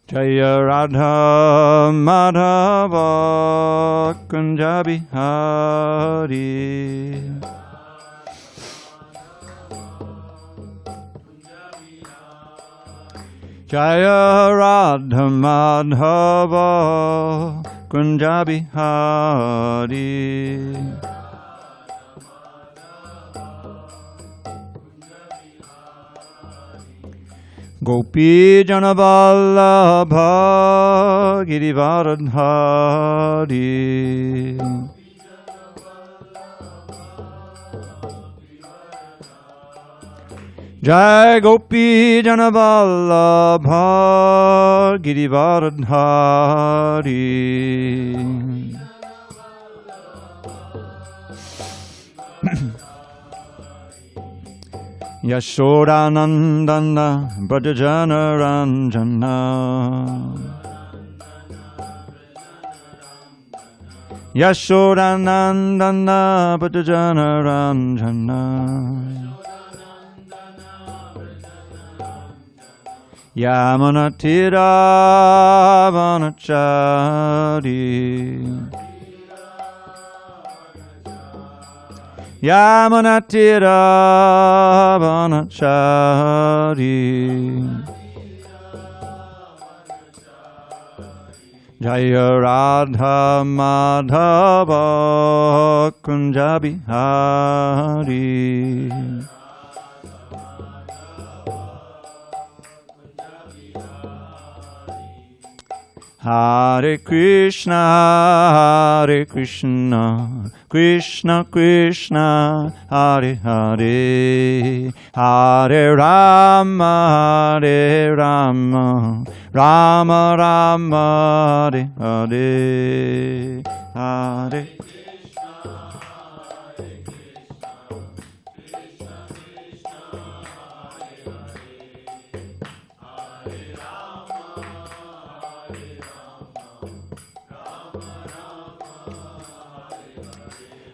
Jaya Radha Madhava Kunja Bihari. Jaya Radha Madhava Kunja Bihari. Gopi Janavallabha Girivaradhari. Jai Gopi Janavallabha Girivaradhari. Yashodanandana Brajajana Ranjana. Yashodanandana Brajajana Ranjana. Yamunatira Vanachari. Yamunatira Vanachari. Jaya Radha Madhava Kunja Bihari. Hare Krishna, Krishna Krishna, Hare Hare, Hare Rama, Hare Rama, Rama Rama, Hare Hare, Hare.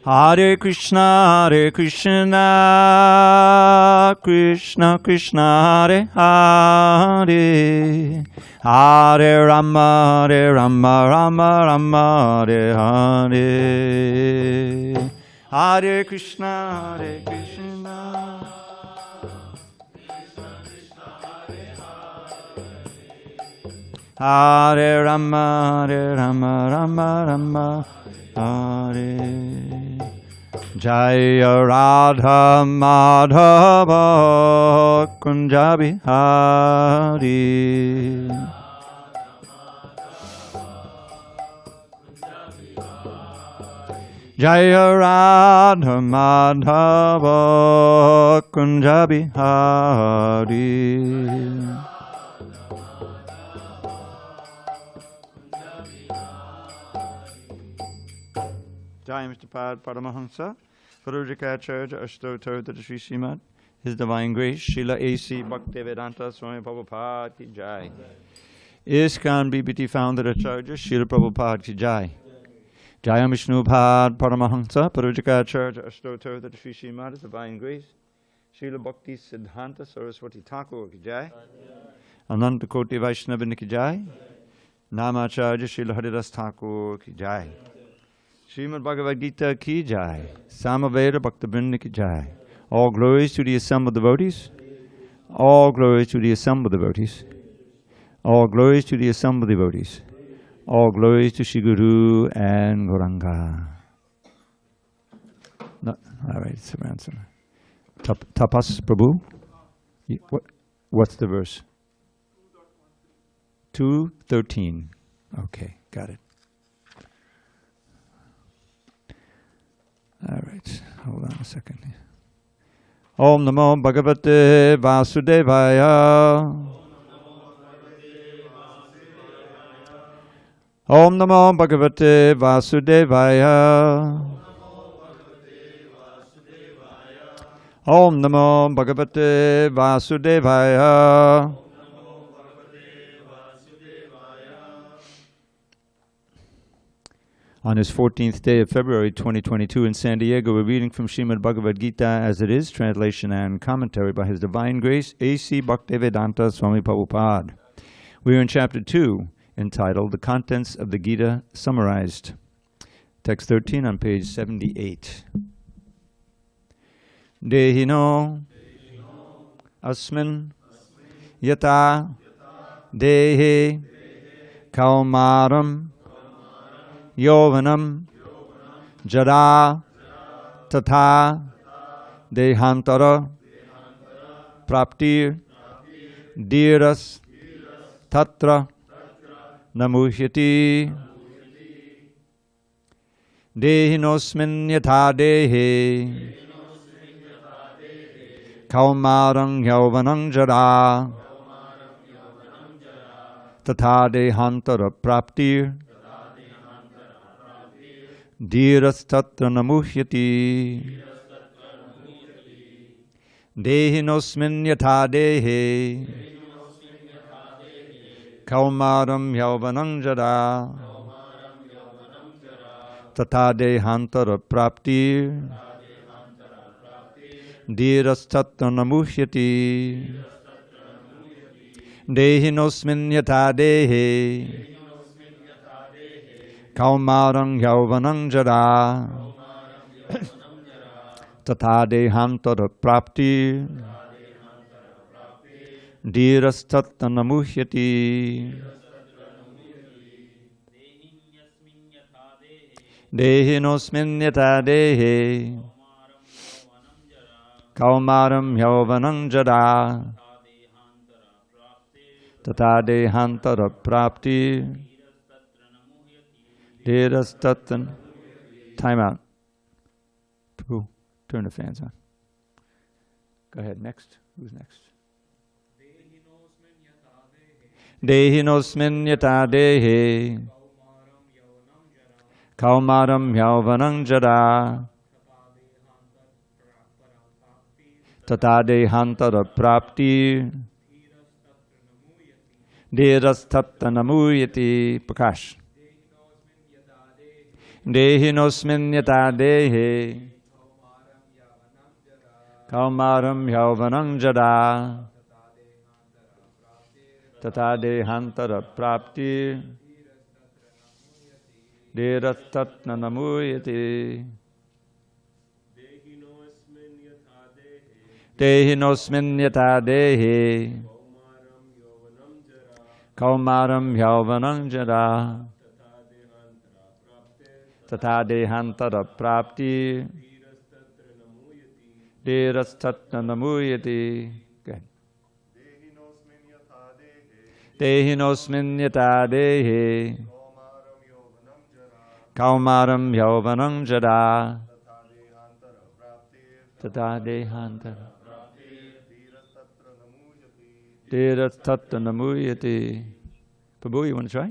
Hare Krishna, Krishna Krishna, Hare Hare, Hare Rama, Rama Rama, Hare Hare, Hare Krishna, Krishna. Hare Rama, Rama Rama, Hare. Jaya Radha Madhava Kunja Bihari. Jaya Radha Madhava Kunja Bihari. Jai Mr. Pad Paramahansa, Sarojikacharya Ashtotar to the Sri Srimad, His Divine Grace, Srila A.C. Bhaktivedanta Swami Prabhupada ki Jai. ISKCON BBT Founder Acharya, Srila Prabhupada ki Jai. Jai Vishnu Pad Paramahansa, Sarojikacharya Ashtotar to the Sri Srimad, His Divine Grace, Srila Bhakti Siddhanta Saraswati Thakur ki Jai. Ananta Koti Vaishnava ki Jai. Namacharya Srila Haridas Thakur ki Jai. Srimad Bhagavad Gita ki Jai. Samaveda Bhaktivinoda ki Jai. All glories to the assembled devotees. All glories to the assembled devotees. All glories to the assembled devotees. All glories to Shri Guru and Gauranga. No, all right, it's around some. Tapas Prabhu? What's the verse? 2:13. Okay, got it. All right, hold on a second. Om Namo Bhagavate Vasudevaya. Om Namo Bhagavate Vasudevaya. Om Namo Bhagavate Vasudevaya. On his 14th day of February 2022 in San Diego, we're reading from Srimad Bhagavad Gita as it is, translation and commentary by His Divine Grace, A.C. Bhaktivedanta Swami Prabhupada. We are in chapter 2, entitled The Contents of the Gita Summarized. Text 13 on page 78. Dehino asmin yata dehe kaumaram yovanam jara tatha dehantara praptir dhiras tatra namuhyati dehinosmin yatha dehe kaumarang yauvanang jara tatha dehantara praptir dhiras tatra namuhyati dehinosmin yatha dehe kaumaram yauvanam jara tatha dehantara praptir dhiras tatra namuhyati dehinosmin yatha dehe kaumaram yauvanam jara tatha dehantara praptir dhiras tatra namuhyati dehinosmin yatha dehe kaumaram yauvanam jara tatha dehantara praptir dhiras tatra. Time out. Prabhu, turn the fans on. Go ahead, next. Who's next? Dehinosmin yata dehe kaumaram yauvanam jara tatha dehantara praptir dhiras tatra namuyati. Prakash. Dehinosmin yata dehe kaumaram yauvanam jara tatha dehantara praptir dhiras tatra namuyati. Dehinosmin yatha dehe kaumaram yauvanam jara tatha dehantara praptir dhiras tatra namuyati. Dehinosmin yatha dehe kaumaram yauvanam jara tatha dehantara dhiras tatra namuyati. Prabhu, you want to try?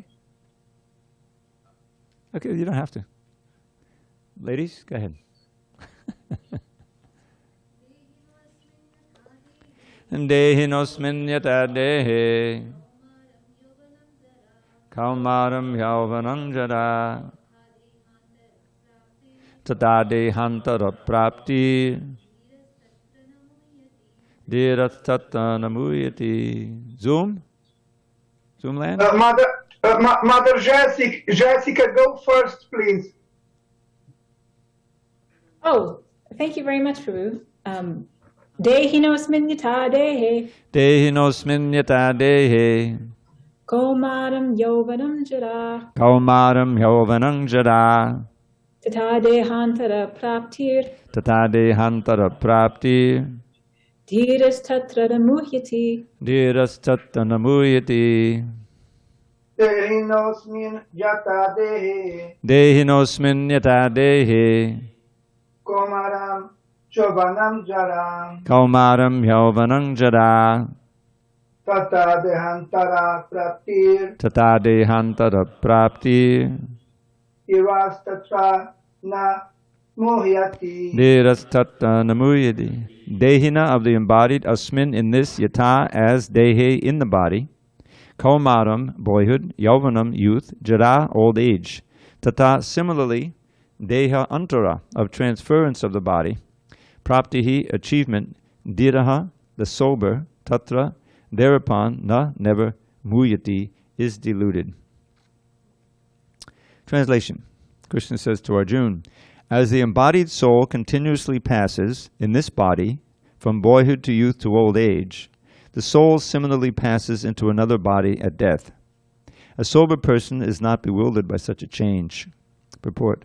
Okay, you don't have to. Ladies, go ahead. Dehinosmin yata dehe kaumaram yauvanam jara tatha dehantara praptir dhiras tatra namuyati. Zoom? Zoomland? Mother Jessica, go first, please. Oh, thank you very much, Prabhu. Dehinosmin yata dehe Dehinosmin yata dehe kaumaram yauvanam jara kaumaram yauvanam jara tatha dehantara praptir dhiras tatra namuhyati. dhiras tatra namuyati. Dehinosmin yata dehe Dehinosmin yata dehe kaumaram yauvanam jara kaumaram yauvanam jara tatha dehantara praptir dhiras tatra namuhyati. dhiras tatra namuyati. Dehina of the embodied asmin in this yata as dehe in the body, kaumaram boyhood, yauvanam youth, jara old age. Tata similarly deha antara of transference of the body, praptihi achievement, dhiraha the sober, tatra thereupon, na never, muyati, is diluted. Translation. Krishna says to Arjuna, as the embodied soul continuously passes in this body from boyhood to youth to old age, the soul similarly passes into another body at death. A sober person is not bewildered by such a change. Purport.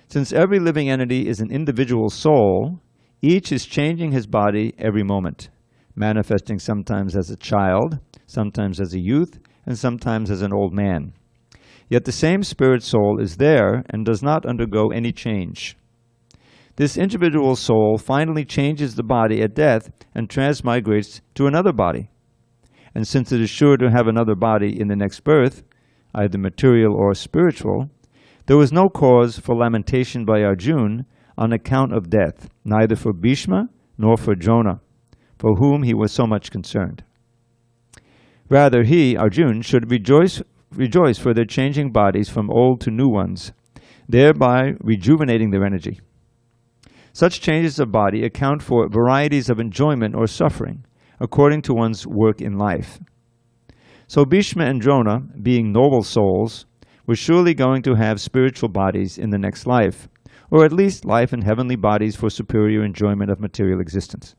Since every living entity is an individual soul, each is changing his body every moment, manifesting sometimes as a child, sometimes as a youth, and sometimes as an old man. Yet the same spirit soul is there and does not undergo any change. This individual soul finally changes the body at death and transmigrates to another body. And since it is sure to have another body in the next birth, either material or spiritual, there was no cause for lamentation by Arjuna on account of death, neither for Bhishma nor for Drona, for whom he was so much concerned. Rather, he, Arjuna, should rejoice for their changing bodies from old to new ones, thereby rejuvenating their energy. Such changes of body account for varieties of enjoyment or suffering, according to one's work in life. So Bhishma and Drona, being noble souls, were surely going to have spiritual bodies in the next life, or at least life in heavenly bodies for superior enjoyment of material existence.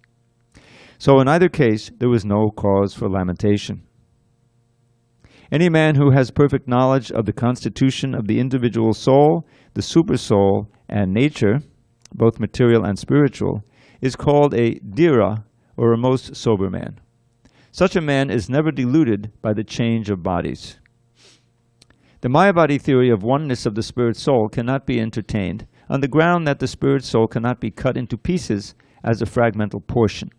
So in either case, there was no cause for lamentation. Any man who has perfect knowledge of the constitution of the individual soul, the supersoul, and nature, both material and spiritual, is called a dhira, or a most sober man. Such a man is never deluded by the change of bodies. The Mayavadi theory of oneness of the spirit soul cannot be entertained on the ground that the spirit soul cannot be cut into pieces as a fragmental portion.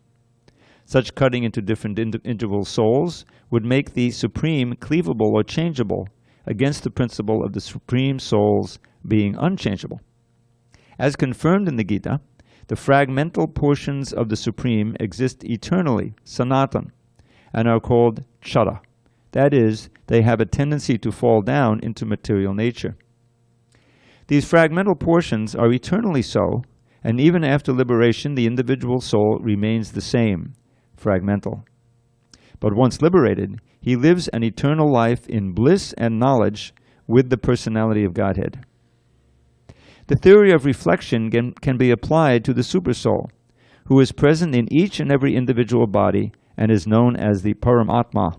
Such cutting into different individual souls would make the supreme cleavable or changeable against the principle of the supreme souls being unchangeable. As confirmed in the Gita, the fragmental portions of the supreme exist eternally, sanatan, and are called chara. That is, they have a tendency to fall down into material nature. These fragmental portions are eternally so, and even after liberation, the individual soul remains the same, fragmental. But once liberated, he lives an eternal life in bliss and knowledge with the personality of Godhead. The theory of reflection can be applied to the Supersoul, who is present in each and every individual body and is known as the Paramatma.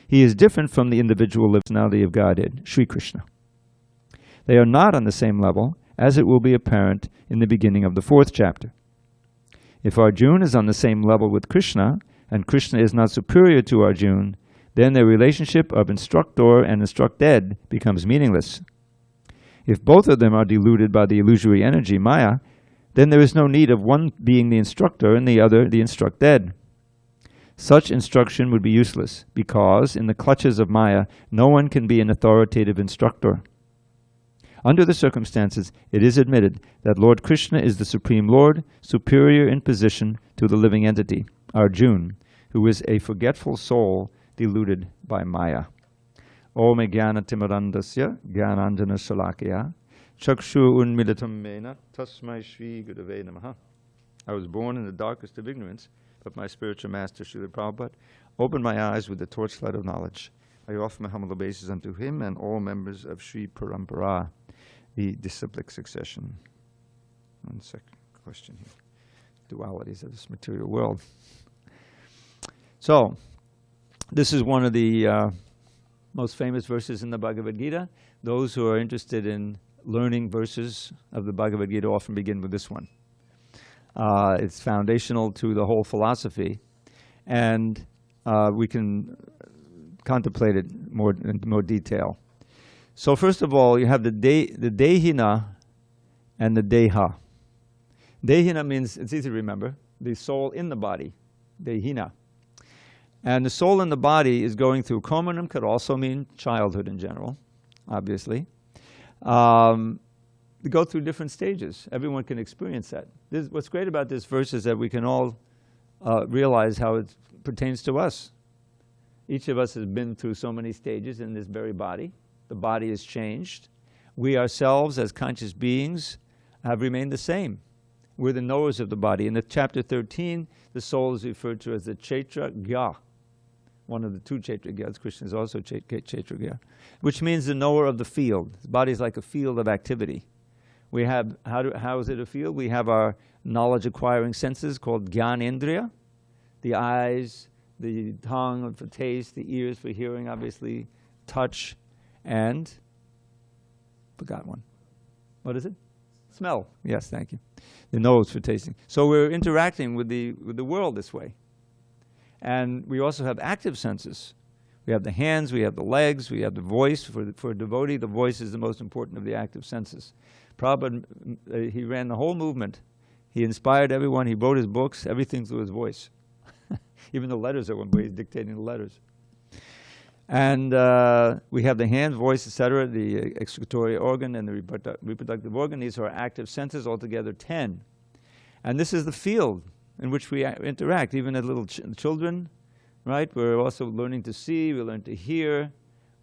He is different from the individual personality of Godhead, Sri Krishna. They are not on the same level, as it will be apparent in the beginning of the 4th chapter. If Arjuna is on the same level with Krishna, and Krishna is not superior to Arjuna, then their relationship of instructor and instructed becomes meaningless. If both of them are deluded by the illusory energy, Maya, then there is no need of one being the instructor and the other the instructed. Such instruction would be useless, because in the clutches of Maya, no one can be an authoritative instructor. Under the circumstances, it is admitted that Lord Krishna is the Supreme Lord, superior in position to the living entity, Arjuna, who is a forgetful soul deluded by Maya. Om jnana timarandasya jnananjana shalakaya chakshu unmilitam mena tasmai shri gurave namaha. I was born in the darkest of ignorance, but my spiritual master, Srila Prabhupada, opened my eyes with the torchlight of knowledge. I offer my humble obeisances unto him and all members of Sri Parampara, the disciplic succession. One second question here. Dualities of this material world. So, this is one of the most famous verses in the Bhagavad Gita. Those who are interested in learning verses of the Bhagavad Gita often begin with this one. It's foundational to the whole philosophy, and we can contemplate it in more detail. So first of all, you have the Dehina and the Deha. Dehina means, it's easy to remember, the soul in the body, Dehina. And the soul in the body is going through Komanam, could also mean childhood in general, obviously. They go through different stages. Everyone can experience that. What's great about this verse is that we can all realize how it pertains to us. Each of us has been through so many stages in this very body. The body has changed. We ourselves, as conscious beings, have remained the same. We're the knowers of the body. In the chapter 13, the soul is referred to as the Chaitra Gya, one of the two Kshetragya's. Krishna is also Kshetragya, which means the knower of the field. His body is like a field of activity. We have, how is it a field? We have our knowledge acquiring senses called Gyanendriya, the eyes, the tongue for taste, the ears for hearing, obviously, touch, and, forgot one. What is it? Smell. Yes, thank you. The nose for tasting. So we're interacting with the world this way. And we also have active senses. We have the hands, we have the legs, we have the voice. For a devotee, the voice is the most important of the active senses. Prabhupada, he ran the whole movement. He inspired everyone. He wrote his books, everything through his voice. Even the letters are one way he's dictating the letters. And we have the hand, voice, etc., the excretory organ and the reproductive organ. These are our active senses, altogether 10. And this is the field in which we interact. Even as little children, right? We're also learning to see, we learn to hear.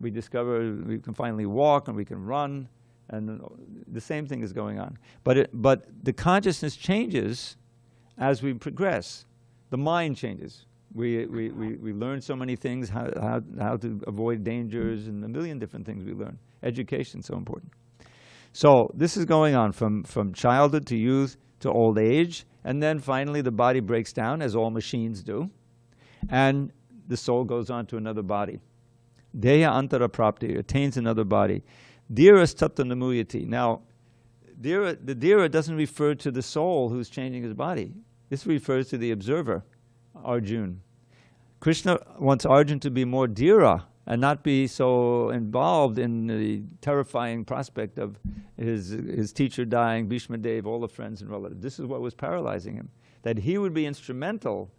We discover we can finally walk and we can run. And the same thing is going on. But the consciousness changes as we progress. The mind changes. We learn so many things, how to avoid dangers, and a million different things we learn. Education is so important. So this is going on from childhood to youth to old age, and then finally the body breaks down, as all machines do, and the soul goes on to another body. Deha antara prapti, attains another body. Dhira tatta namuyati. Now, the dhira doesn't refer to the soul who's changing his body. This refers to the observer, Arjuna. Krishna wants Arjuna to be more dhira and not be so involved in the terrifying prospect of his teacher dying, Bhishma Dev, all the friends and relatives. This is what was paralyzing him, that he would be instrumental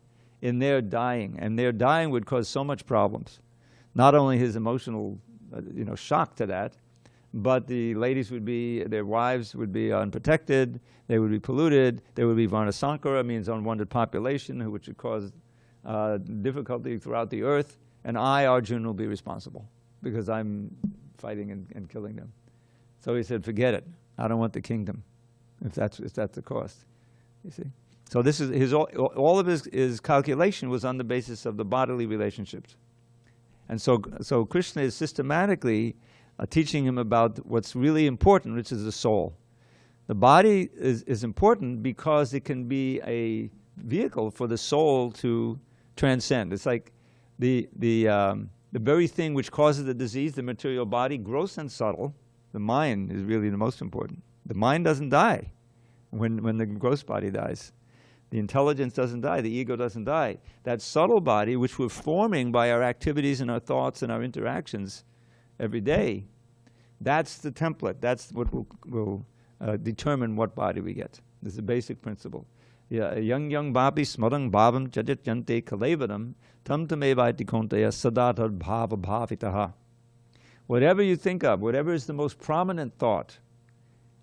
in their dying, and their dying would cause so much problems. Not only his emotional shock to that, but the ladies would be, their wives would be unprotected, they would be polluted, there would be Varnasankara, means unwanted population, which would cause difficulty throughout the earth, and I, Arjuna, will be responsible because I'm fighting and killing them. So he said, forget it. I don't want the kingdom, if that's the cost. You see? So this is all of his calculation was on the basis of the bodily relationships. And so Krishna is systematically teaching him about what's really important, which is the soul. The body is important because it can be a vehicle for the soul to transcend. It's like the very thing which causes the disease, the material body, gross and subtle. The mind is really the most important. The mind doesn't die when the gross body dies. The intelligence doesn't die. The ego doesn't die. That subtle body, which we're forming by our activities and our thoughts and our interactions every day, that's the template. That's what will determine what body we get. This is a basic principle. Young babi smarang bhavam jajat yante kalevadam tam tamevaiti konteya sadatad bhava bhavitaha. Whatever you think of, whatever is the most prominent thought,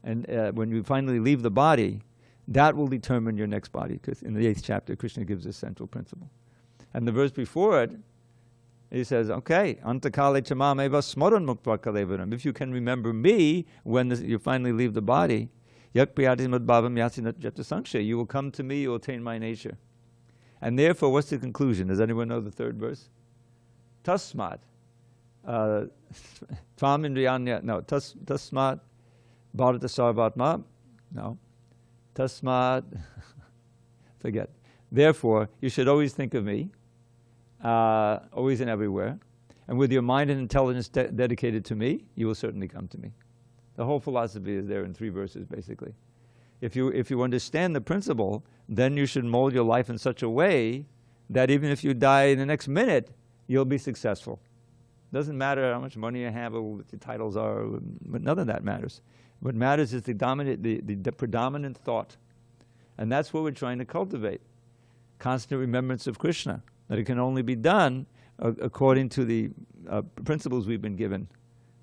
and when you finally leave the body, that will determine your next body. Because in the 8th chapter, Krishna gives this central principle. And the verse before it, he says, okay, antakale chamam eva smaran muktva kalevaram. If you can remember me when you finally leave the body, yak priyati madbhavam yasinat jata sanksha, you will come to me, you will attain my nature. And therefore, what's the conclusion? Does anyone know the third verse? Tasmat. Tvam indriyanya, no. Tasmat bharata sarvatma, no. Tasmat, forget. Therefore, you should always think of me, always and everywhere. And with your mind and intelligence dedicated to me, you will certainly come to me. The whole philosophy is there in 3 verses, basically. If you understand the principle, then you should mold your life in such a way that even if you die in the next minute, you'll be successful. Doesn't matter how much money you have or what your titles are, but none of that matters. What matters is the predominant thought. And that's what we're trying to cultivate. Constant remembrance of Krishna. That it can only be done according to the principles we've been given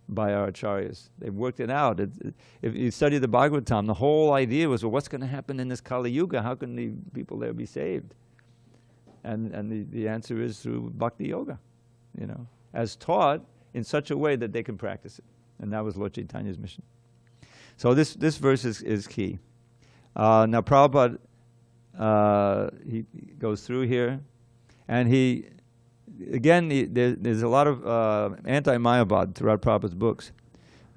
by our acharyas. They've worked it out. If you study the Bhagavatam, the whole idea was, well, what's going to happen in this Kali Yuga? How can the people there be saved? And the answer is through bhakti yoga, as taught in such a way that they can practice it. And that was Lord Chaitanya's mission. So this verse is key. Now Prabhupada, he goes through here, and he again, there's a lot of anti-Mayavad throughout Prabhupada's books.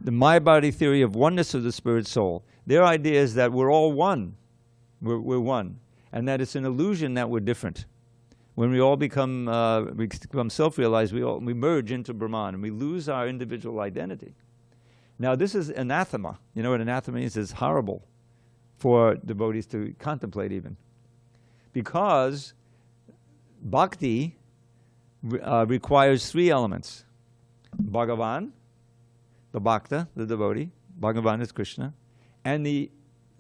The Mayavadi theory of oneness of the spirit soul. Their idea is that we're all one. We're one. And that it's an illusion that we're different. When we all become self-realized, we merge into Brahman and we lose our individual identity. Now this is anathema. You know what anathema means? It's horrible for devotees to contemplate even. Because bhakti requires three elements. Bhagavan, the bhakta, the devotee. Bhagavan is Krishna. And the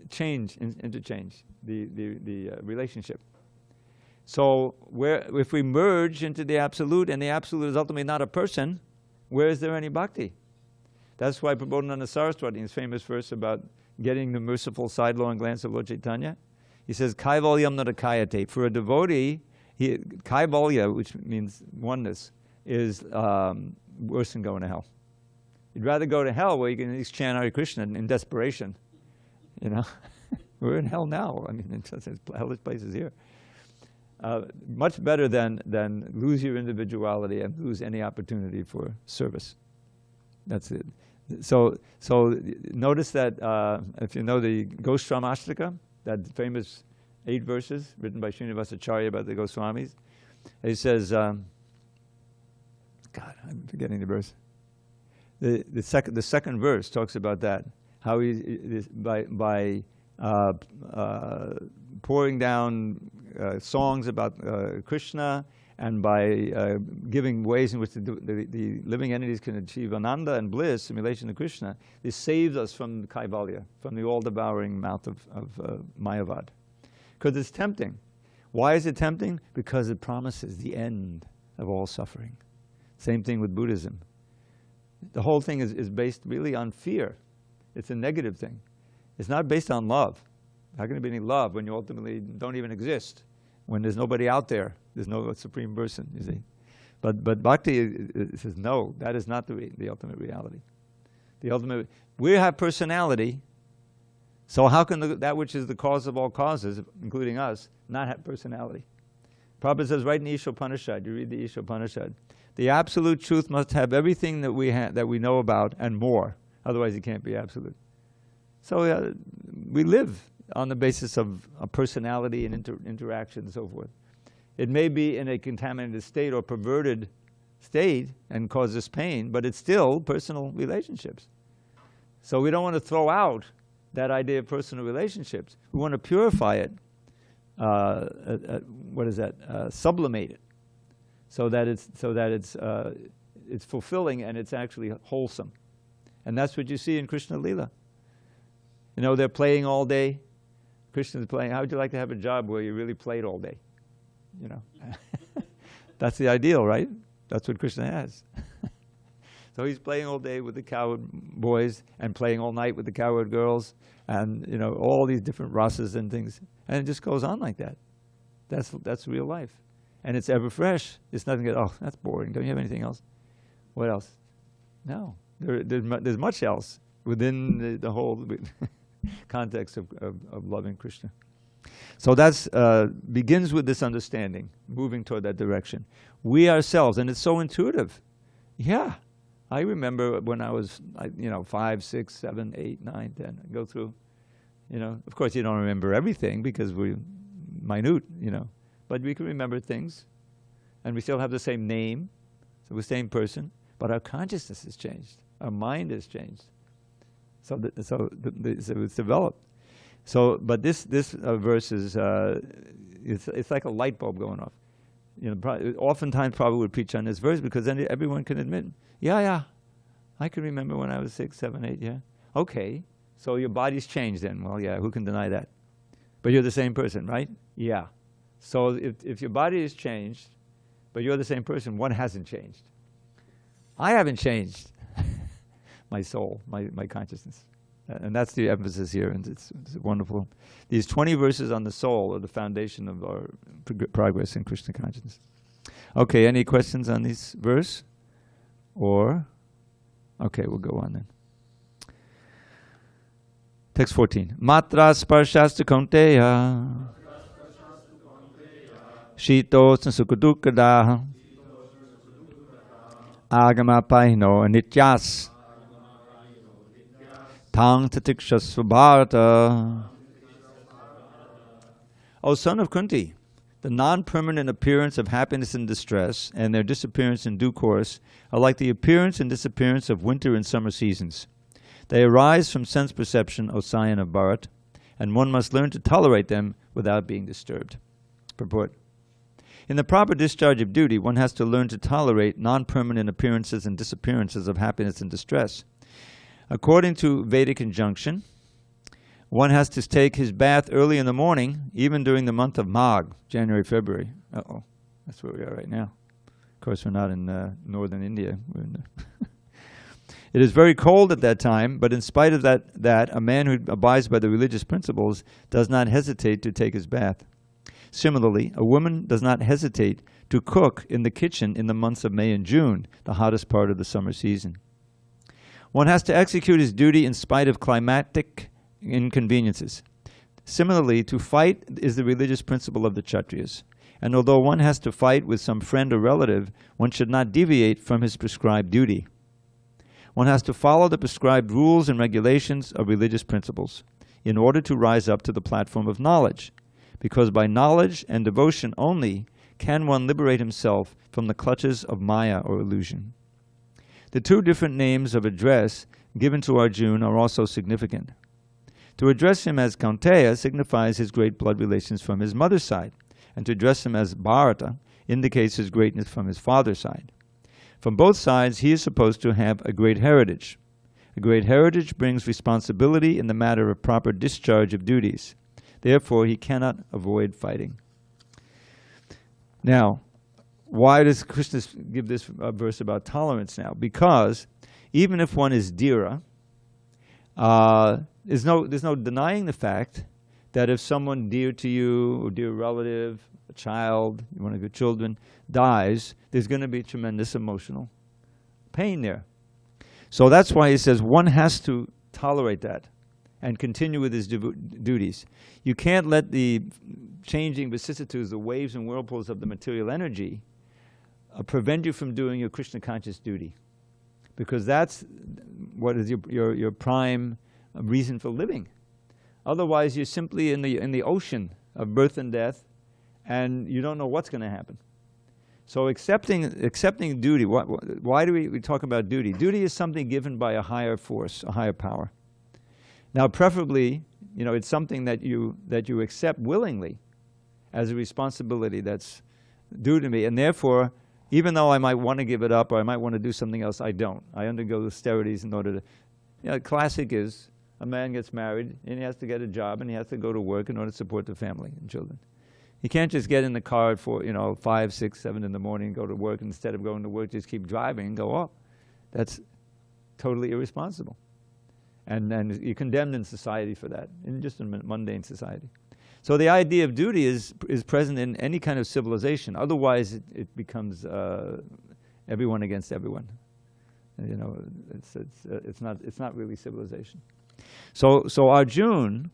interchange, the relationship. So if we merge into the Absolute, and the Absolute is ultimately not a person, where is there any bhakti? That's why Prabodhananda Saraswati, in his famous verse about getting the merciful sidelong glance of Lord Chaitanya, he says, Kaivalyam narakayate. For a devotee, Kaivalya, which means oneness, is worse than going to hell. You'd rather go to hell where you can at least chant Hare Krishna in desperation. You know, we're in hell now. I mean, there's hellish places here. Much better than lose your individuality and lose any opportunity for service. That's it. So notice that if you know the Goswamashtaka, that famous 8 verses written by Srinivasacharya about the Goswamis, he says, God, I'm forgetting the verse. The second verse talks about that, how he by pouring down songs about Krishna, and by giving ways in which the living entities can achieve ananda and bliss in relation to Krishna, this saves us from Kaivalya, from the all-devouring mouth of Mayavad. Because it's tempting. Why is it tempting? Because it promises the end of all suffering. Same thing with Buddhism. The whole thing is based really on fear. It's a negative thing. It's not based on love. How can there be any love when you ultimately don't even exist? When there's nobody out there, there's no supreme person, you see. But Bhakti says, no, that is not the ultimate reality. The ultimate, we have personality, so how can that which is the cause of all causes, including us, not have personality? Prabhupada says right in the Ishopanishad, you read the Ishopanishad, the absolute truth must have everything that we know about and more, otherwise it can't be absolute. So we live on the basis of a personality and interaction and so forth. It may be in a contaminated state or perverted state and causes pain, but it's still personal relationships. So we don't want to throw out that idea of personal relationships. We want to purify it, sublimate it, so that it's fulfilling and it's actually wholesome. And that's what you see in Krishna Lila. You know, they're playing all day. Krishna's playing. How would you like to have a job where you really played all day? You know, that's the ideal, right? That's what Krishna has. So he's playing all day with the cowherd boys and playing all night with the cowherd girls, and you know, all these different rasas and things, and it just goes on like that. That's real life, and it's ever fresh. It's nothing. Oh, that's boring. Don't you have anything else? What else? No, there's much else within the whole context of loving Krishna. So that's begins with this understanding, moving toward that direction. We ourselves, and it's so intuitive. Yeah, I remember when I was, 5, 6, 7, 8, 9, 10. I go through, of course you don't remember everything because we're minute, but we can remember things, and we still have the same name, so we're the same person, but our consciousness has changed, our mind has changed. So it's developed. So, but this verse is it's like a light bulb going off. Oftentimes probably would preach on this verse because then everyone can admit, yeah, I can remember when I was 6, 7, 8. Yeah, okay. So your body's changed then. Well, yeah, who can deny that? But you're the same person, right? Yeah. So if your body has changed, but you're the same person, one hasn't changed. I haven't changed. My soul, my consciousness. And that's the emphasis here, and it's wonderful. These 20 verses on the soul are the foundation of our progress in Krishna consciousness. Okay, any questions on this verse? Or, okay, we'll go on then. Text 14. Matra sparshasta kaunteya Shitosna sukadukadaha agamapaino anityas tang tatikshasva bharata. O son of Kunti, the non-permanent appearance of happiness and distress and their disappearance in due course are like the appearance and disappearance of winter and summer seasons. They arise from sense perception, O scion of Bharat, and one must learn to tolerate them without being disturbed. Purport. In the proper discharge of duty, one has to learn to tolerate non-permanent appearances and disappearances of happiness and distress. According to Vedic injunction, one has to take his bath early in the morning, even during the month of Magh, January, February. Uh-oh, that's where we are right now. Of course, we're not in northern India. We're in It is very cold at that time, but in spite of that, a man who abides by the religious principles does not hesitate to take his bath. Similarly, a woman does not hesitate to cook in the kitchen in the months of May and June, the hottest part of the summer season. One has to execute his duty in spite of climatic inconveniences. Similarly, to fight is the religious principle of the Kshatriyas. And although one has to fight with some friend or relative, one should not deviate from his prescribed duty. One has to follow the prescribed rules and regulations of religious principles in order to rise up to the platform of knowledge, because by knowledge and devotion only can one liberate himself from the clutches of Maya or illusion. The two different names of address given to Arjuna are also significant. To address him as Kaunteya signifies his great blood relations from his mother's side, and to address him as Bharata indicates his greatness from his father's side. From both sides, he is supposed to have a great heritage. A great heritage brings responsibility in the matter of proper discharge of duties. Therefore, he cannot avoid fighting. Now, why does Krishna give this verse about tolerance now? Because even if one is Dhira, there's no denying the fact that if someone dear to you, or dear relative, a child, one of your children, dies, there's going to be tremendous emotional pain there. So that's why he says one has to tolerate that and continue with his duties. You can't let the changing vicissitudes, the waves and whirlpools of the material energy prevent you from doing your Krishna conscious duty, because that's what is your prime reason for living. Otherwise, you're simply in the ocean of birth and death, and you don't know what's going to happen. So accepting duty, why do we talk about duty? Duty is something given by a higher force, a higher power. Now, preferably, it's something that you accept willingly as a responsibility that's due to me, and therefore, even though I might want to give it up or I might want to do something else, I don't. I undergo austerities in order to. Classic is a man gets married and he has to get a job and he has to go to work in order to support the family and children. He can't just get in the car at 5, 6, 7 in the morning and go to work, and instead of going to work just keep driving and go up. That's totally irresponsible. And you're condemned in society for that, in just a mundane society. So the idea of duty is present in any kind of civilization. Otherwise, it becomes everyone against everyone. It's not really civilization. So Arjuna,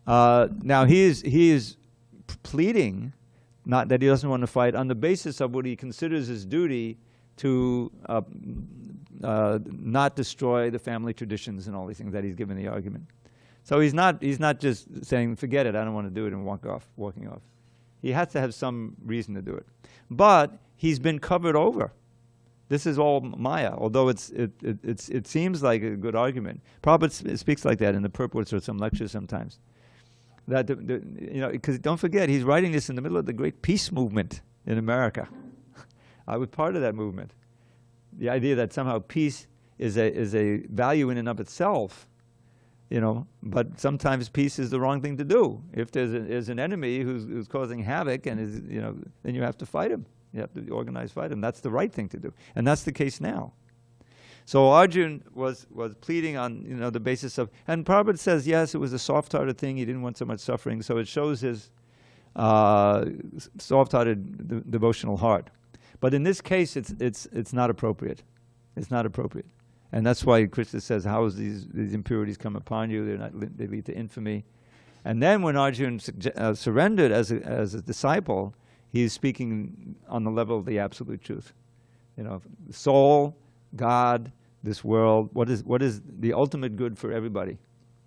now he is pleading, not that he doesn't want to fight, on the basis of what he considers his duty to not destroy the family traditions and all these things that he's given the argument. So he's not just saying, forget it, I don't want to do it, and walking off. He has to have some reason to do it. But he's been covered over. This is all Maya, although it seems like a good argument. Prabhupada speaks like that in the purports or some lectures sometimes. That because don't forget, he's writing this in the middle of the great peace movement in America. I was part of that movement. The idea that somehow peace is a value in and of itself, but sometimes peace is the wrong thing to do. If there's an enemy who's causing havoc and then you have to fight him. You have to organize fight him. That's the right thing to do, and that's the case now. So Arjuna was pleading on the basis of, and Prabhupada says yes, it was a soft-hearted thing. He didn't want so much suffering, so it shows his soft-hearted devotional heart. But in this case, it's not appropriate. It's not appropriate, and that's why Krishna says, "How is these impurities come upon you? They lead to infamy." And then when Arjuna surrendered as a disciple, he is speaking on the level of the absolute truth. You know, soul, God, this world. What is the ultimate good for everybody?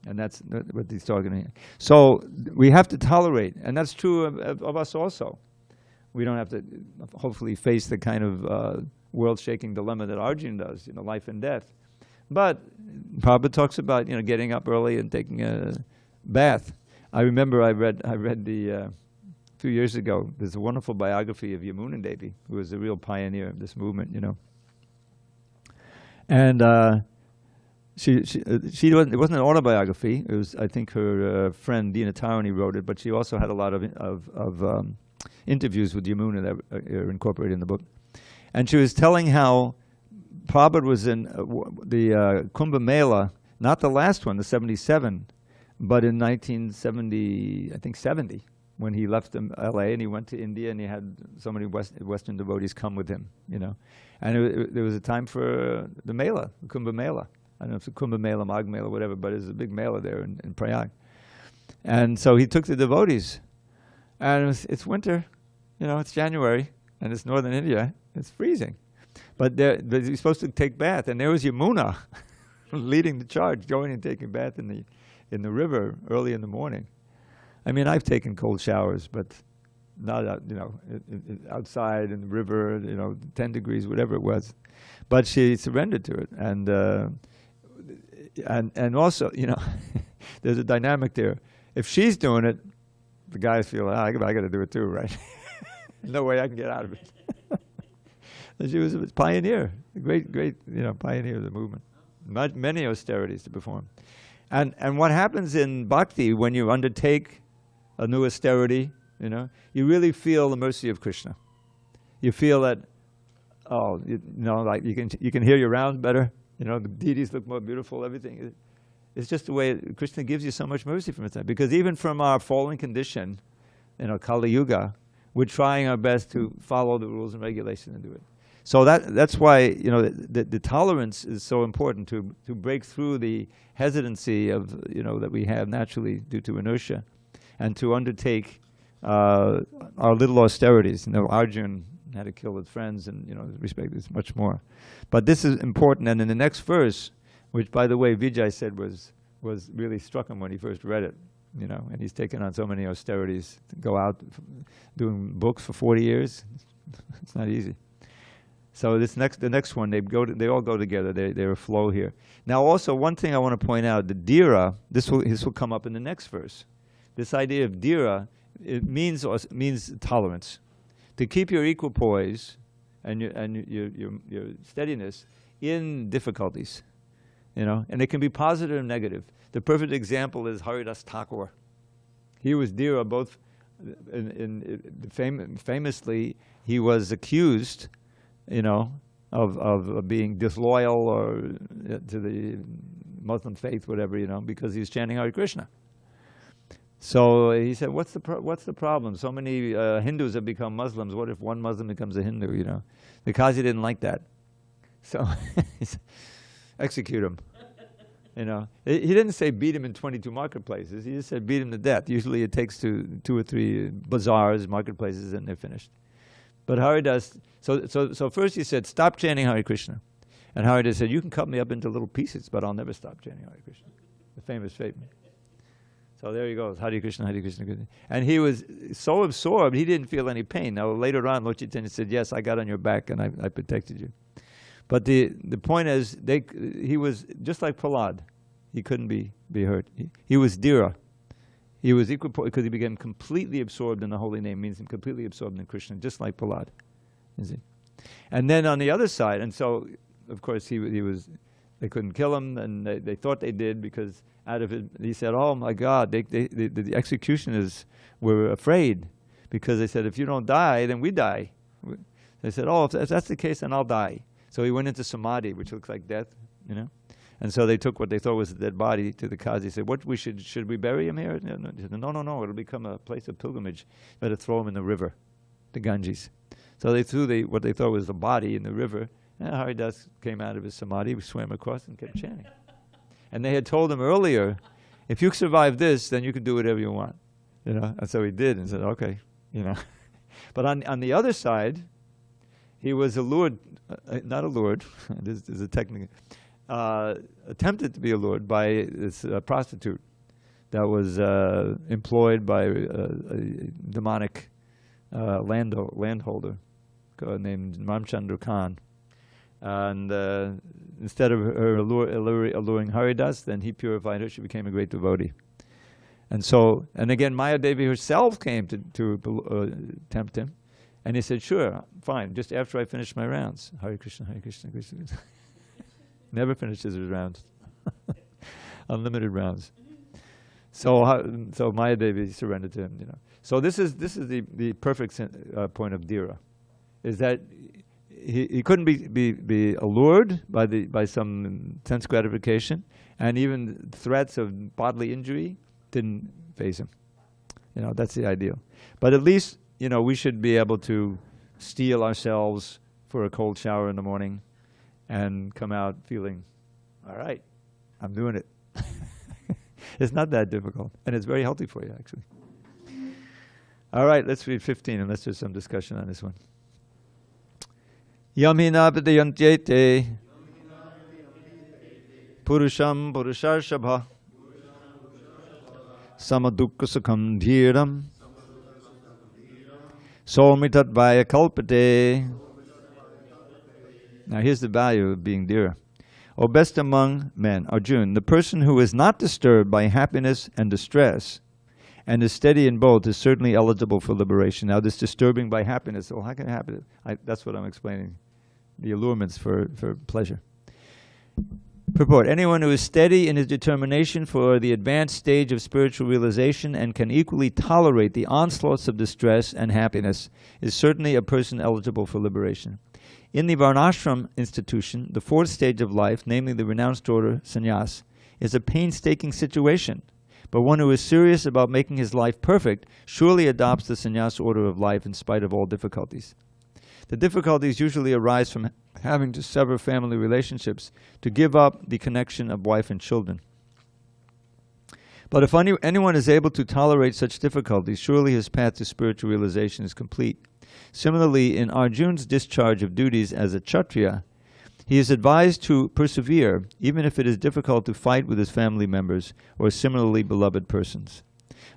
And that's what he's talking here. So we have to tolerate, and that's true of us also. We don't have to hopefully face the kind of world-shaking dilemma that Arjuna does, life and death. But Prabhupada talks about, getting up early and taking a bath. I remember I read a few years ago, there's a wonderful biography of Yamuna Devi, who was a real pioneer of this movement, And it wasn't an autobiography. It was, I think, her friend Dina Tarani wrote it, but she also had a lot of interviews with Yamuna that are incorporated in the book. And she was telling how Prabhupada was in the Kumbh Mela, not the last one, the 77, but in 1970, I think 70, when he left LA and he went to India and he had so many Western devotees come with him, And there was a time for the Mela, the Kumbh Mela. I don't know if it's a Kumbh Mela, Magh Mela, whatever, but there's a big Mela there in Prayag. And so he took the devotees. And it's winter, it's January, and it's northern India. It's freezing. But he's supposed to take bath, and there was Yamuna leading the charge, going and taking bath in the river early in the morning. I mean, I've taken cold showers, but not outside in the river, 10 degrees, whatever it was. But she surrendered to it, and also, there's a dynamic there. If she's doing it, the guys feel, I got to do it too, right? No way I can get out of it. She was a pioneer, a great, pioneer of the movement. Many austerities to perform. And what happens in bhakti when you undertake a new austerity, you really feel the mercy of Krishna. You feel that, like you can hear your rounds better. The deities look more beautiful. Everything. It's just the way Krishna gives you so much mercy from his side. Because even from our fallen condition, Kali Yuga, we're trying our best to follow the rules and regulations and do it. So that's why the tolerance is so important to break through the hesitancy of that we have naturally due to inertia, and to undertake our little austerities. Arjuna had to kill his friends, and respect is much more. But this is important. And in the next verse, which by the way Vijay said was really struck him when he first read it, and he's taken on so many austerities to go out doing books for 40 years. It's not easy. So the next one, they all go together. They're a flow here. Now, also one thing I want to point out: the dhira. This will come up in the next verse. This idea of dhira, it means tolerance, to keep your equipoise and your steadiness in difficulties, And it can be positive and negative. The perfect example is Haridas Thakur. He was dhira both. Famously, he was accused, of being disloyal or to the Muslim faith, whatever, because he was chanting Hare Krishna. So he said, "What's the problem? So many Hindus have become Muslims. What if one Muslim becomes a Hindu?" The Qazi didn't like that, so he said, execute him. He didn't say beat him in 22 marketplaces. He just said beat him to death. Usually it takes to 2 or 3 bazaars, marketplaces, and they're finished. But Haridas, so first he said, stop chanting Hare Krishna. And Haridas said, you can cut me up into little pieces, but I'll never stop chanting Hare Krishna. The famous statement. So there he goes, Hare Krishna, Hare Krishna, Krishna. And he was so absorbed, he didn't feel any pain. Now later on, Lord Chaitanya said, yes, I got on your back and I protected you. But the point is, he was just like Prahlad. He couldn't be hurt. He was dhira. He was equal because he became completely absorbed in the holy name, means him completely absorbed in Krishna, just like Prahlad. You see? And then on the other side, and so of course he was. They couldn't kill him, and they thought they did because out of it he said, "Oh my God!" The executioners were afraid because they said, "If you don't die, then we die." They said, "Oh, if that's the case, then I'll die." So he went into samadhi, which looks like death, And so they took what they thought was a dead body to the Qazi. Said, "What should we bury him here?" He said, No. It'll become a place of pilgrimage. Better throw him in the river, the Ganges. So they threw what they thought was the body in the river. And Haridas came out of his samadhi, swam across, and kept chanting. And they had told him earlier, if you survive this, then you can do whatever you want, And so he did, and said, "Okay, But on the other side, he was allured, not allured, this is a technical, attempted to be allured by this prostitute that was employed by a demonic landholder named Ramchandra Khan. And instead of her alluring Haridas, then he purified her, she became a great devotee. And so, and again, Mayadevi herself came to tempt him. And he said, sure, fine, just after I finish my rounds. Hare Krishna, Hare Krishna, Krishna Krishna. Never finishes his rounds. Unlimited rounds. So Mayadevi surrendered to him, you know. So this is the perfect point of Dhira, is that he couldn't be allured by some sense gratification, and even threats of bodily injury didn't faze him. You know, that's the ideal. But at least, you know, we should be able to steel ourselves for a cold shower in the morning and come out feeling, all right, I'm doing it. It's not that difficult, and it's very healthy for you, actually. All right, let's read 15, and let's do some discussion on this one. Yamhina vidayantyete purusham purusharshabha samadukka sukham dhiram somitat vaya kalpate. Now here's the value of being dhira. O best among men, Arjuna, the person who is not disturbed by happiness and distress and is steady in both is certainly eligible for liberation. Now this disturbing by happiness, well, how can it happen? That's what I'm explaining. The allurements for pleasure. Purport, anyone who is steady in his determination for the advanced stage of spiritual realization and can equally tolerate the onslaughts of distress and happiness is certainly a person eligible for liberation. In the Varnashram institution, the fourth stage of life, namely the renounced order, sannyas, is a painstaking situation. But one who is serious about making his life perfect surely adopts the sannyas order of life in spite of all difficulties. The difficulties usually arise from having to sever family relationships, to give up the connection of wife and children. But if anyone is able to tolerate such difficulties, surely his path to spiritual realization is complete. Similarly, in Arjuna's discharge of duties as a Kshatriya, he is advised to persevere, even if it is difficult to fight with his family members or similarly beloved persons.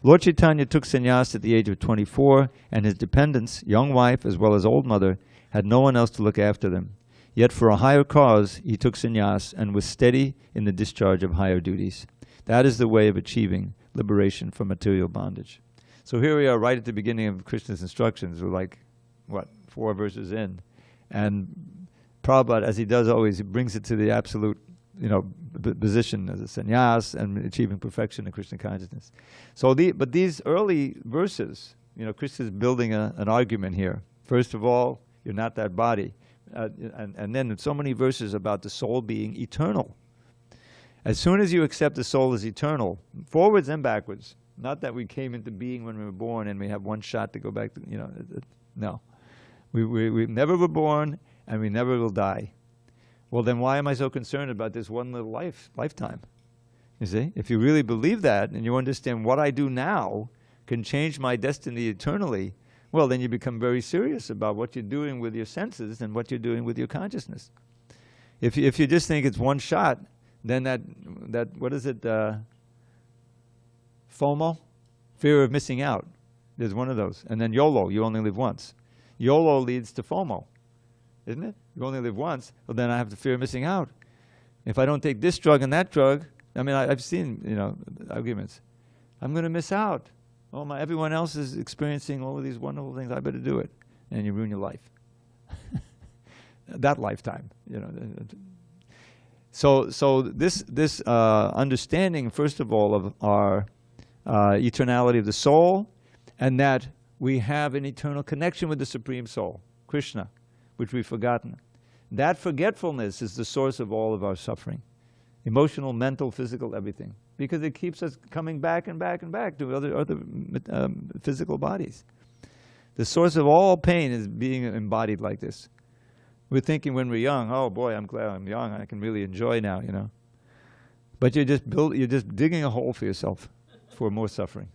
Lord Chaitanya took sannyas at the age of 24, and his dependents, young wife as well as old mother, had no one else to look after them. Yet for a higher cause, he took sannyas and was steady in the discharge of higher duties. That is the way of achieving liberation from material bondage. So here we are right at the beginning of Krishna's instructions. We're like, 4 verses in. And Prabhupada, as he does always, he brings it to the absolute, position as a sannyas and achieving perfection in Krishna consciousness. So, but these early verses, Krishna is building an argument here. First of all, you're not that body. And then so many verses about the soul being eternal. As soon as you accept the soul as eternal, forwards and backwards, not that we came into being when we were born and we have one shot to go back to, no. We never were born and we never will die. Well, then why am I so concerned about this one little lifetime? You see, if you really believe that and you understand what I do now can change my destiny eternally, well, then you become very serious about what you're doing with your senses and what you're doing with your consciousness. If you just think it's one shot, then that what is it? FOMO, fear of missing out. There's one of those. And then YOLO, you only live once. YOLO leads to FOMO, isn't it? You only live once. Well, then I have the fear of missing out. If I don't take this drug and that drug, I've seen arguments. I'm going to miss out. Oh, everyone else is experiencing all of these wonderful things. I better do it, and you ruin your life. That lifetime, So this understanding, first of all, of our eternality of the soul, and that we have an eternal connection with the Supreme Soul, Krishna, which we've forgotten. That forgetfulness is the source of all of our suffering. Emotional, mental, physical, everything. Because it keeps us coming back and back and back to other physical bodies. The source of all pain is being embodied like this. We're thinking when we're young, oh boy, I'm glad I'm young, I can really enjoy now, But you're just digging a hole for yourself for more suffering.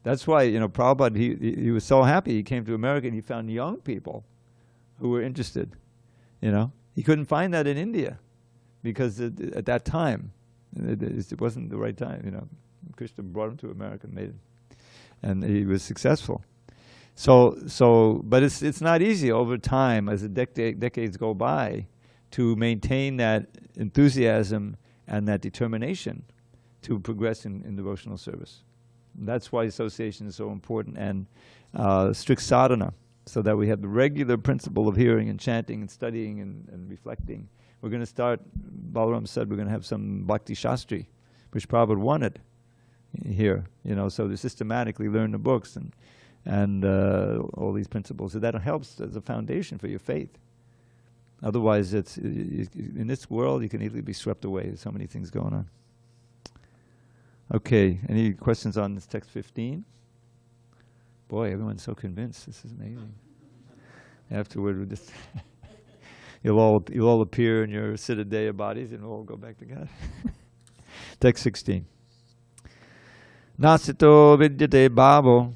That's why, Prabhupada, he was so happy he came to America and he found young people who were interested. You know, he couldn't find that in India because at that time it wasn't the right time. You know, Krishna brought him to America, made it, and he was successful. But it's not easy over time as the decades go by to maintain that enthusiasm and that determination to progress in devotional service. And that's why association is so important, and strict sadhana, so that we have the regular principle of hearing and chanting and studying and reflecting. We're going to start, Balaram said, we're going to have some Bhakti Shastri, which Prabhupada wanted here, you know, so to systematically learn the books and all these principles. So that helps as a foundation for your faith. Otherwise, in this world, you can easily be swept away. There's so many things going on. Okay, any questions on this text 15? Boy, everyone's so convinced. This is amazing. Afterward, we just you'll all appear in your Siddhadeha bodies and we'll all go back to God. Text 16. Nasito vidyate bhavo,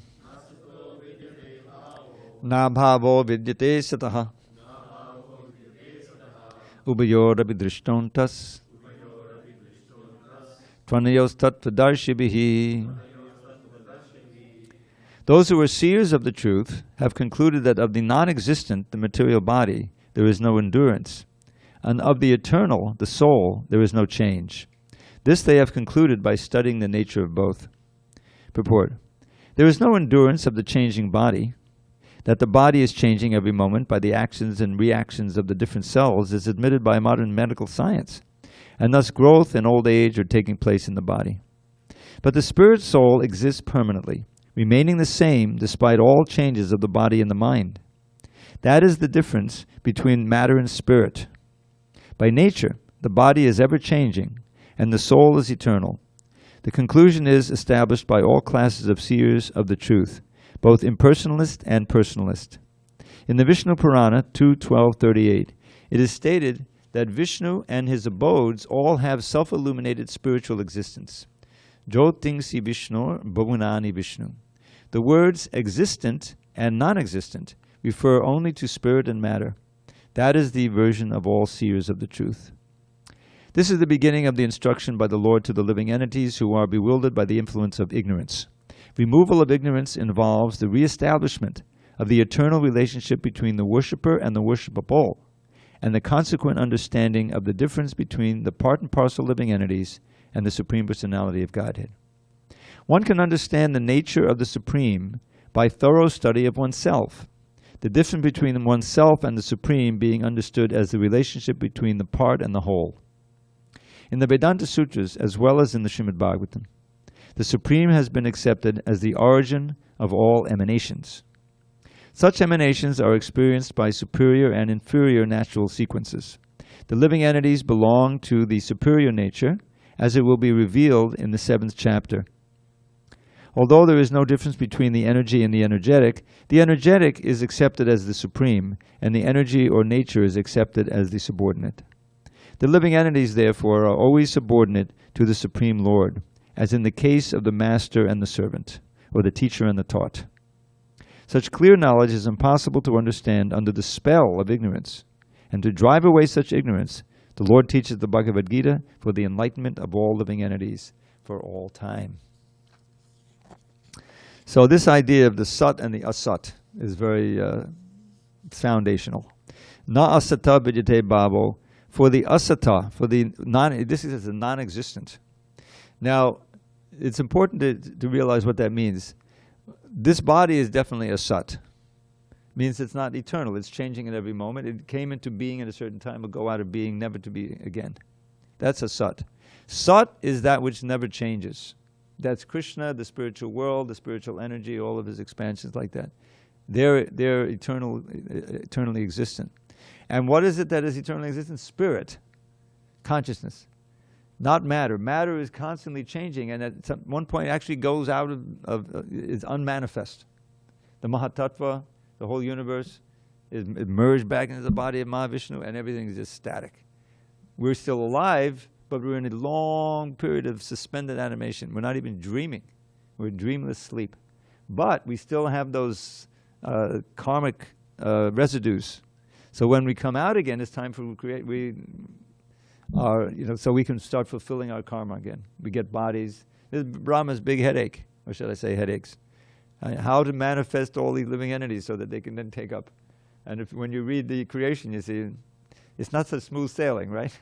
na bhavo vidyate sataha, ubayorapi drishtontas, tvanayos tattvadarshibhihi. Those who are seers of the truth have concluded that of the non-existent, the material body, there is no endurance, and of the eternal, the soul, there is no change. This they have concluded by studying the nature of both. Purport. There is no endurance of the changing body. That the body is changing every moment by the actions and reactions of the different cells is admitted by modern medical science, and thus growth and old age are taking place in the body. But the spirit soul exists permanently, remaining the same despite all changes of the body and the mind. That is the difference between matter and spirit. By nature, the body is ever changing, and the soul is eternal. The conclusion is established by all classes of seers of the truth, both impersonalist and personalist. In the Vishnu Purana 2.12.38, it is stated that Vishnu and his abodes all have self-illuminated spiritual existence. Jyotingsi Vishnu Bhavunani Vishnu. The words existent and non-existent refer only to spirit and matter. That is the version of all seers of the truth. This is the beginning of the instruction by the Lord to the living entities who are bewildered by the influence of ignorance. Removal of ignorance involves the re-establishment of the eternal relationship between the worshipper and the worshipable, and the consequent understanding of the difference between the part and parcel living entities and the Supreme Personality of Godhead. One can understand the nature of the Supreme by thorough study of oneself, the difference between oneself and the Supreme being understood as the relationship between the part and the whole. In the Vedanta Sutras, as well as in the Srimad Bhagavatam, the Supreme has been accepted as the origin of all emanations. Such emanations are experienced by superior and inferior natural sequences. The living entities belong to the superior nature, as it will be revealed in the 7th chapter. Although there is no difference between the energy and the energetic is accepted as the supreme, and the energy or nature is accepted as the subordinate. The living entities, therefore, are always subordinate to the Supreme Lord, as in the case of the master and the servant, or the teacher and the taught. Such clear knowledge is impossible to understand under the spell of ignorance, and to drive away such ignorance, the Lord teaches the Bhagavad Gita for the enlightenment of all living entities for all time. So this idea of the sat and the asat is very foundational. Na asata vidyate bhavo, for the asata, for the this is the non-existent. Now, it's important to realize what that means. This body is definitely a sat. Means it's not eternal. It's changing at every moment. It came into being at a certain time, will go out of being, never to be again. That's a sat. Sat is that which never changes. That's Krishna, the spiritual world, the spiritual energy, all of his expansions like that. They're eternally existent. And what is it that is eternally existent? Spirit, consciousness, not matter. Matter is constantly changing, and at one point it actually goes out is unmanifest. The Mahatattva, the whole universe, is merged back into the body of Mahavishnu, and everything is just static. We're still alive, but we're in a long period of suspended animation. We're not even dreaming. We're in dreamless sleep. But we still have those karmic residues So when we come out again, it's time for so we can start fulfilling our karma again. We get bodies. This is Brahma's big headache, or should I say headaches. How to manifest all these living entities so that they can then take up. And when you read the creation, you see, it's not such smooth sailing, right?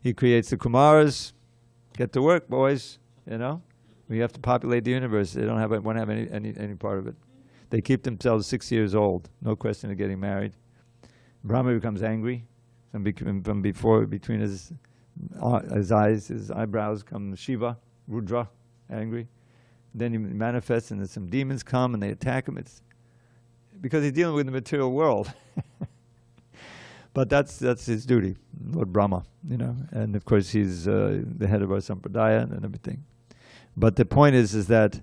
He creates the Kumaras. Get to work, boys. You know, we have to populate the universe. They don't want to have any part of it. They keep themselves 6 years old. No question of getting married. Brahma becomes angry. From between his eyes, his eyebrows come Shiva, Rudra, angry. Then he manifests, and then some demons come and they attack him. It's because he's dealing with the material world. But that's his duty, Lord Brahma, you know. And of course, he's the head of our sampradaya and everything. But the point is that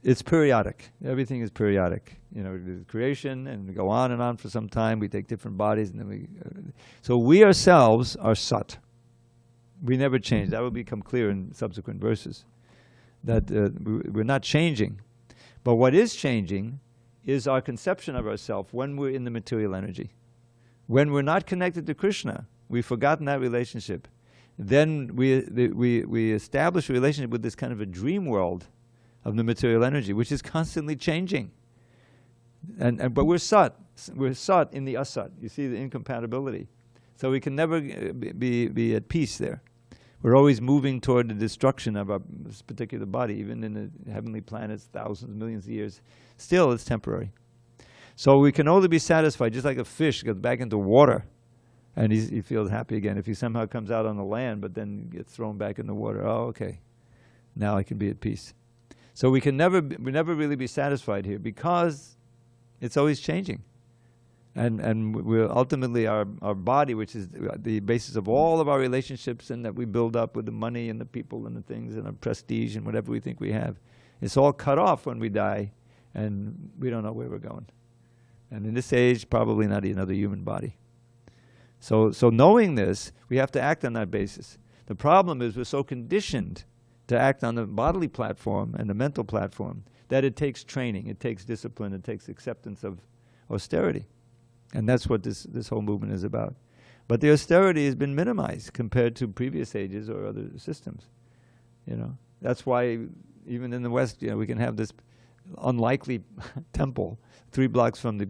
it's periodic. Everything is periodic. You know, the creation, and we go on and on for some time. We take different bodies, and then so we ourselves are sat. We never change. That will become clear in subsequent verses. That we're not changing. But what is changing is our conception of ourselves when we're in the material energy. When we're not connected to Krishna, we've forgotten that relationship. Then we establish a relationship with this kind of a dream world of the material energy, which is constantly changing. But we're sat in the asat. You see the incompatibility. So we can never be at peace there. We're always moving toward the destruction of this particular body, even in the heavenly planets, thousands, millions of years. Still, it's temporary. So we can only be satisfied, just like a fish gets back into water, and he feels happy again. If he somehow comes out on the land, but then gets thrown back in the water, oh, okay, now I can be at peace. So we never really be satisfied here, because it's always changing. And we're ultimately our body, which is the basis of all of our relationships, and that we build up with the money and the people and the things and our prestige and whatever we think we have. It's all cut off when we die, and we don't know where we're going. And in this age, probably not another human body. So knowing this, we have to act on that basis. The problem is we're so conditioned to act on the bodily platform and the mental platform that it takes training, it takes discipline, it takes acceptance of austerity. And that's what this whole movement is about. But the austerity has been minimized compared to previous ages or other systems. You know, that's why even in the West, you know, we can have this unlikely temple 3 blocks from the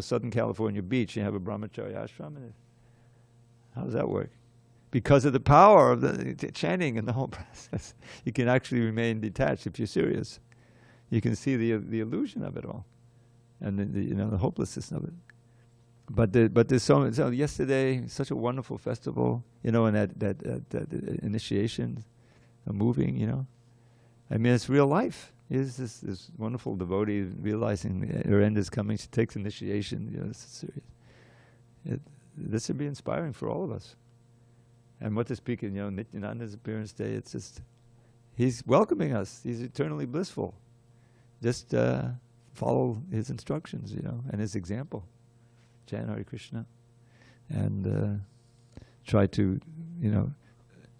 Southern California beach. You have a brahmacharya ashram. And how does that work? Because of the power of the chanting and the whole process, you can actually remain detached if you're serious. You can see the illusion of it all, and the hopelessness of it. But there's so yesterday, such a wonderful festival, you know, and that initiation, moving, you know. I mean, it's real life. Here's this wonderful devotee realizing her end is coming. She takes initiation. You know, this is serious. This would be inspiring for all of us. And what to speak in, Nityananda's appearance day, it's just, he's welcoming us. He's eternally blissful. Just follow his instructions, you know, and his example. Chant Hare Krishna. And try to,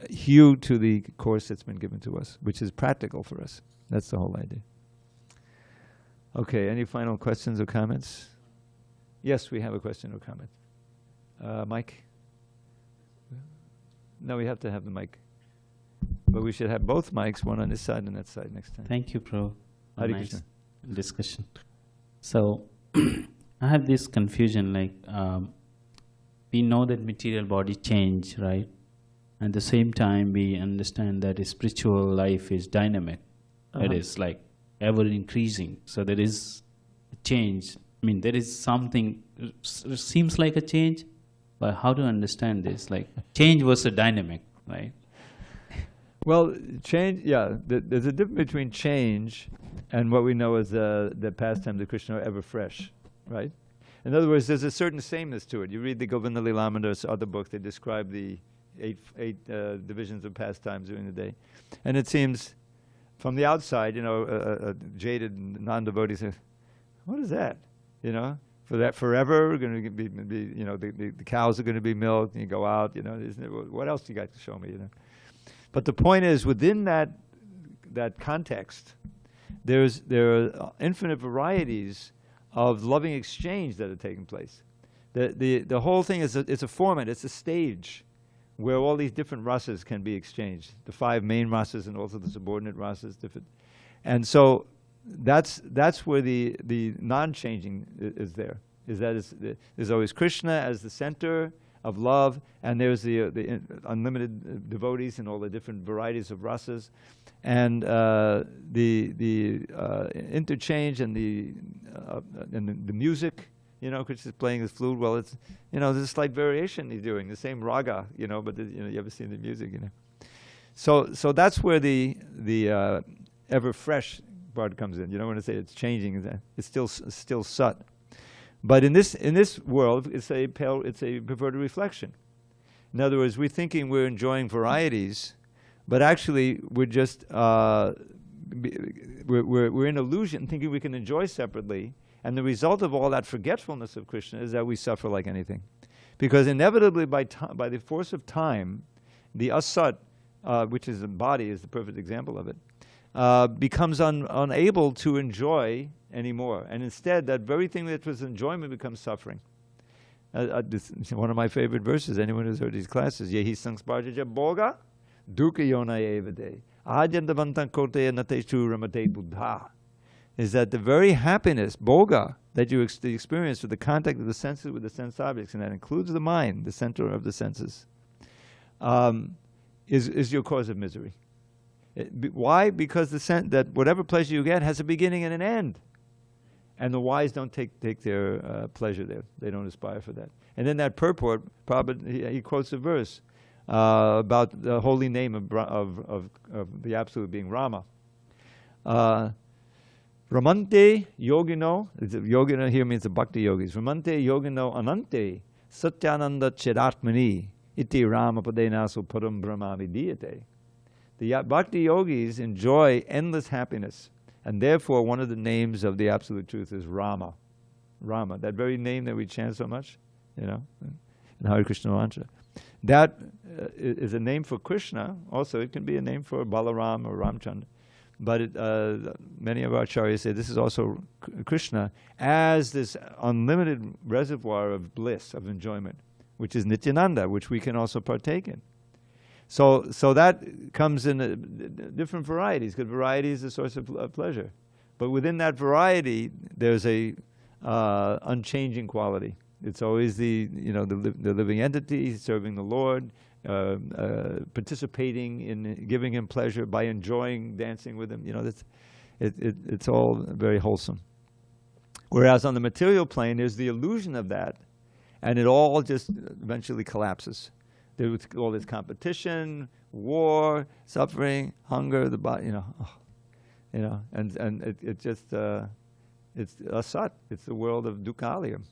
hew to the course that's been given to us, which is practical for us. That's the whole idea. Okay, any final questions or comments? Yes, we have a question or comment. Mike? No, we have to have the mic. But we should have both mics, one on this side and that side next time. Thank you, Prabhu. Hare Nice Krishna. discussion. So, I have this confusion, like, we know that material body change, right? At the same time, we understand that spiritual life is dynamic. It is like ever increasing. So there is a change. I mean, there is something, seems like a change, but how to understand this? Like, change versus dynamic, right? Well, change, yeah, there's a difference between change and what we know as the pastimes of Krishna are ever fresh, right? In other words, there's a certain sameness to it. You read the Govinda Lilamrita or other books, they describe the eight divisions of pastimes during the day. And it seems, from the outside, a jaded non-devotee says, what is that? For that forever, we're going to be the cows are going to be milked, and you go out, isn't it, what else do you got to show me, But the point is, within that context, there are infinite varieties of loving exchange that are taking place. The whole thing is it's a format, it's a stage where all these different rasas can be exchanged. The 5 main rasas and also the subordinate rasas, different. And so that's where the non-changing is there. There's always Krishna as the center of love, and there's the unlimited devotees and all the different varieties of rasas, and the interchange and the music. Krishna's playing his flute. Well, it's there's a slight variation he's doing, the same raga, but you ever seen the music, So that's where the ever fresh part comes in. You don't want to say it's changing; it's still sat. But in this world, it's a perverted reflection. In other words, we're thinking we're enjoying varieties, but actually we're just we're in illusion, thinking we can enjoy separately. And the result of all that forgetfulness of Krishna is that we suffer like anything, because inevitably by the force of time, the asat, which is the body, is the perfect example of it, becomes unable to enjoy anymore, and instead that very thing that was enjoyment becomes suffering. This is one of my favorite verses. Anyone who's heard these classes, Yehi sangsparjaja boga dukkha yona evade ajandavantan kote nateshu ramate buddha, is that the very happiness, boga, that you experience with the contact of the senses with the sense objects, and that includes the mind, the center of the senses, is your cause of misery. Why? Because that whatever pleasure you get has a beginning and an end. And the wise don't take their pleasure there. They don't aspire for that. And in that purport, Prabhupada, he quotes a verse about the holy name of the Absolute being Rama. Ramante yogino, yogino here means the bhakti yogis. Ramante yogino anante satyananda chidatmani iti rama padenasu param brahma vidiyate. The bhakti yogis enjoy endless happiness, and therefore one of the names of the Absolute Truth is Rama. Rama, that very name that we chant so much, in Hare Krishna mantra. That is a name for Krishna. Also, it can be a name for Balaram or Ramchandra. But many of our acharyas say this is also Krishna as this unlimited reservoir of bliss, of enjoyment, which is Nityananda, which we can also partake in. So that comes in different varieties, because variety is a source of pleasure. But within that variety, there's a unchanging quality. It's always the living entity serving the Lord, participating in giving him pleasure by enjoying dancing with him. It's all very wholesome. Whereas on the material plane, there's the illusion of that, and it all just eventually collapses. There's all this competition, war, suffering, hunger, the body, and it just it's asat. It's the world of dukkha.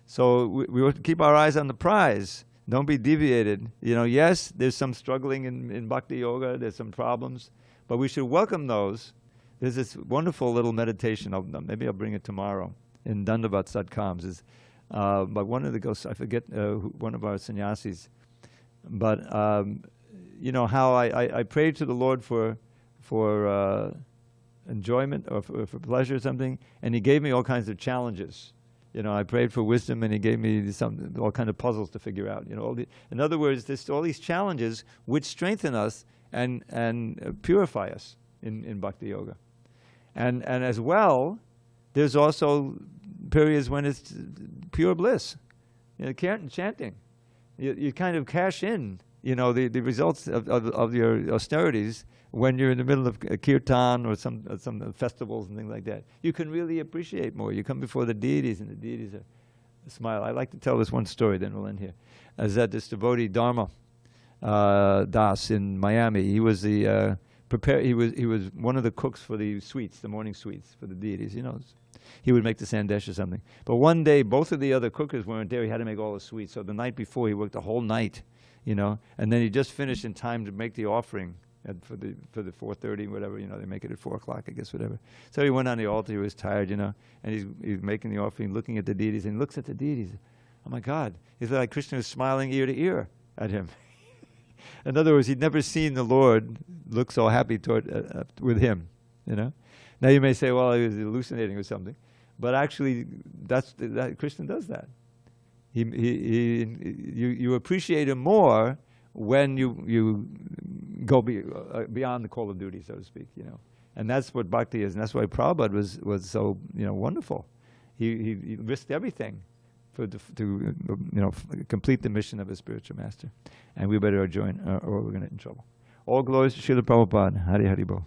So we have to keep our eyes on the prize. Don't be deviated. Yes, there's some struggling in bhakti yoga. There's some problems, but we should welcome those. There's this wonderful little meditation of them. Maybe I'll bring it tomorrow in Dandavat Satkams. Is by one of the ghosts. I forget one of our sannyasis. But how I prayed to the Lord for enjoyment or for pleasure or something, and He gave me all kinds of challenges. I prayed for wisdom, and He gave me all kind of puzzles to figure out. In other words, all these challenges which strengthen us and purify us in bhakti yoga, and as well, there's also periods when it's pure bliss, chanting. You kind of cash in, the results of your austerities when you're in the middle of a kirtan or some festivals and things like that. You can really appreciate more. You come before the deities, and the deities smile. I like to tell this one story, then we'll end here. Is that this devotee Dharma Das in Miami? He was He was one of the cooks for the sweets, the morning sweets for the deities. He would make the sandesh or something. But one day, both of the other cookers weren't there. He had to make all the sweets. So the night before, he worked the whole night, and then he just finished in time to make the offering for the 4:30, whatever. They make it at 4 o'clock, I guess, whatever. So he went on the altar. He was tired, and he's making the offering, looking at the deities, and he looks at the deities. Oh my God! It's like Krishna was smiling ear to ear at him. In other words, he'd never seen the Lord look so happy with him. Now you may say, well, he was hallucinating or something. But actually, that Krishna does that. You appreciate him more when you go beyond the call of duty, so to speak, you know. And that's what bhakti is, and that's why Prabhupada was so, you know, wonderful. He risked everything to complete the mission of his spiritual master. And we better join, or we're going to get in trouble. All glories to Srila Prabhupada. Hari Hari Bol.